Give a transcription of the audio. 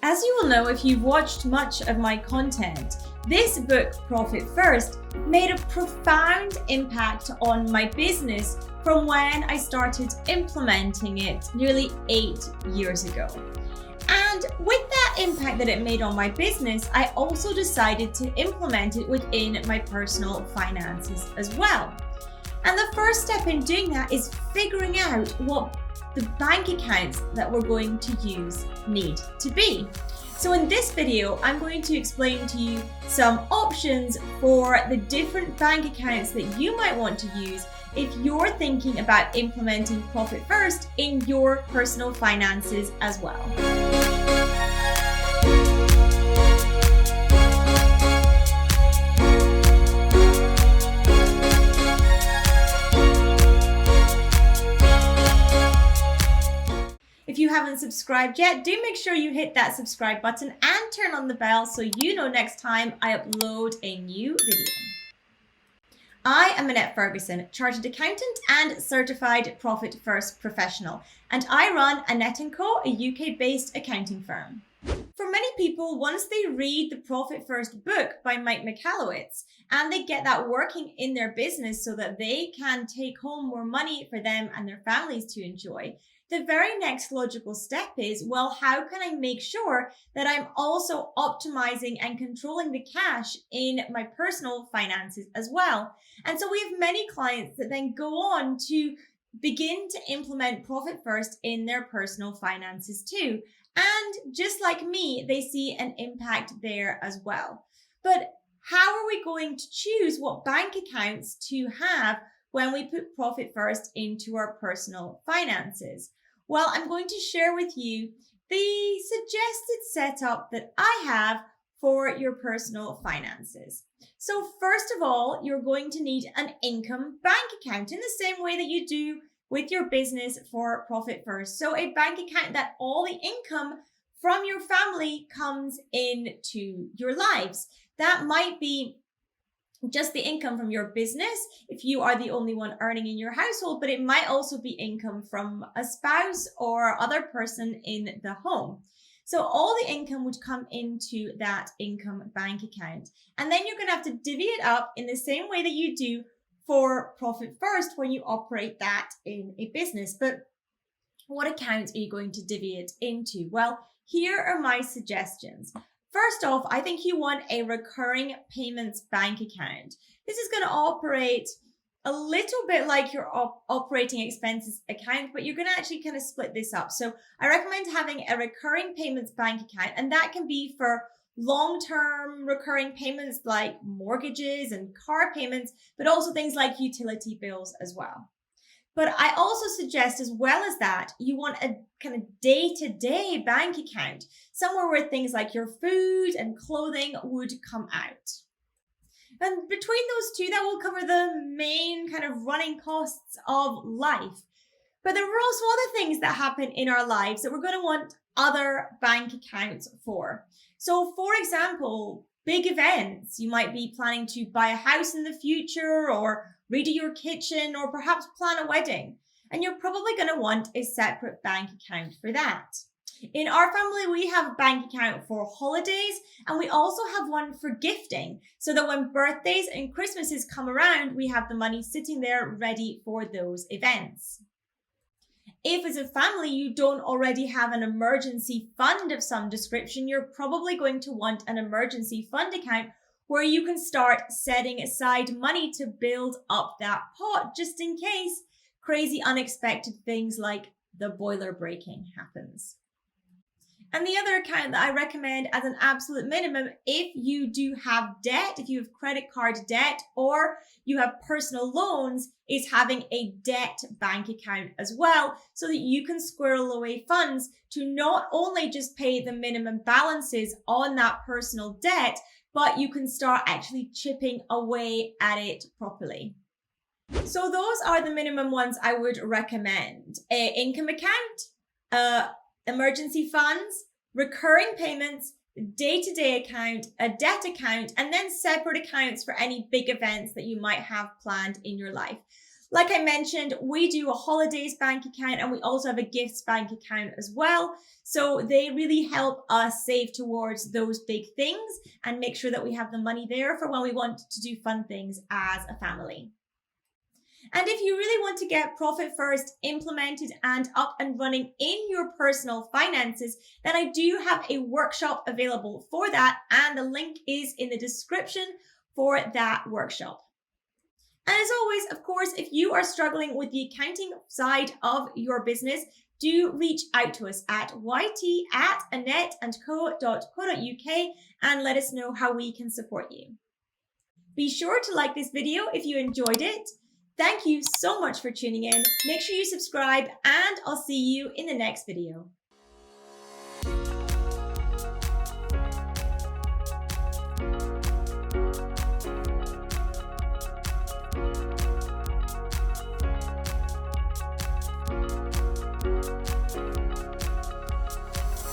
As you will know if you've watched much of my content, this book, Profit First, made a profound impact on my business from when I started implementing it nearly 8 years ago. And with that impact that it made on my business, I also decided to implement it within my personal finances as well. And the first step in doing that is figuring out what the bank accounts that we're going to use need to be. So in this video, I'm going to explain to you some options for the different bank accounts that you might want to use if you're thinking about implementing Profit First in your personal finances as well. If you haven't subscribed yet, do make sure you hit that subscribe button and turn on the bell so you know next time I upload a new video. I am Annette Ferguson, Chartered Accountant and Certified Profit First Professional, and I run Annette Co, a UK-based accounting firm. For many people, once they read the Profit First book by Mike Michalowicz and they get that working in their business so that they can take home more money for them and their families to enjoy, the very next logical step is, well, how can I make sure that I'm also optimizing and controlling the cash in my personal finances as well? And so we have many clients that then go on to begin to implement Profit First in their personal finances too. And just like me, they see an impact there as well. But how are we going to choose what bank accounts to have when we put Profit First into our personal finances? Well, I'm going to share with you the suggested setup that I have for your personal finances. So first of all, you're going to need an income bank account in the same way that you do with your business for Profit First. So a bank account that all the income from your family comes into your lives. That might be just the income from your business if you are the only one earning in your household, but it might also be income from a spouse or other person in the home. So all the income would come into that income bank account. And then you're going to have to divvy it up in the same way that you do for Profit First when you operate that in a business. But what accounts are you going to divvy it into? Well, here are my suggestions. First off, I think you want a recurring payments bank account. This is going to operate a little bit like your operating expenses account, but you're going to actually kind of split this up. So I recommend having a recurring payments bank account, and that can be for long-term recurring payments like mortgages and car payments, but also things like utility bills as well. But I also suggest, as well as that, you want a kind of day-to-day bank account, somewhere where things like your food and clothing would come out. And between those two, that will cover the main kind of running costs of life. But there are also other things that happen in our lives that we're going to want other bank accounts for. So, for example, big events. You might be planning to buy a house in the future, or redo your kitchen, or perhaps plan a wedding. And you're probably going to want a separate bank account for that. In our family, we have a bank account for holidays, and we also have one for gifting, so that when birthdays and Christmases come around, we have the money sitting there ready for those events. If as a family you don't already have an emergency fund of some description, you're probably going to want an emergency fund account where you can start setting aside money to build up that pot just in case crazy unexpected things like the boiler breaking happens. And the other account that I recommend as an absolute minimum, if you do have debt, if you have credit card debt or you have personal loans, is having a debt bank account as well, so that you can squirrel away funds to not only just pay the minimum balances on that personal debt, but you can start actually chipping away at it properly. So those are the minimum ones I would recommend. An income account, emergency funds, recurring payments, day-to-day account, a debt account, and then separate accounts for any big events that you might have planned in your life. Like I mentioned, we do a holidays bank account and we also have a gifts bank account as well. So they really help us save towards those big things and make sure that we have the money there for when we want to do fun things as a family. And if you really want to get Profit First implemented and up and running in your personal finances, then I do have a workshop available for that. And the link is in the description for that workshop. And as always, of course, if you are struggling with the accounting side of your business, do reach out to us at yt@annetteco.co.uk and let us know how we can support you. Be sure to like this video if you enjoyed it. Thank you so much for tuning in. Make sure you subscribe and I'll see you in the next video.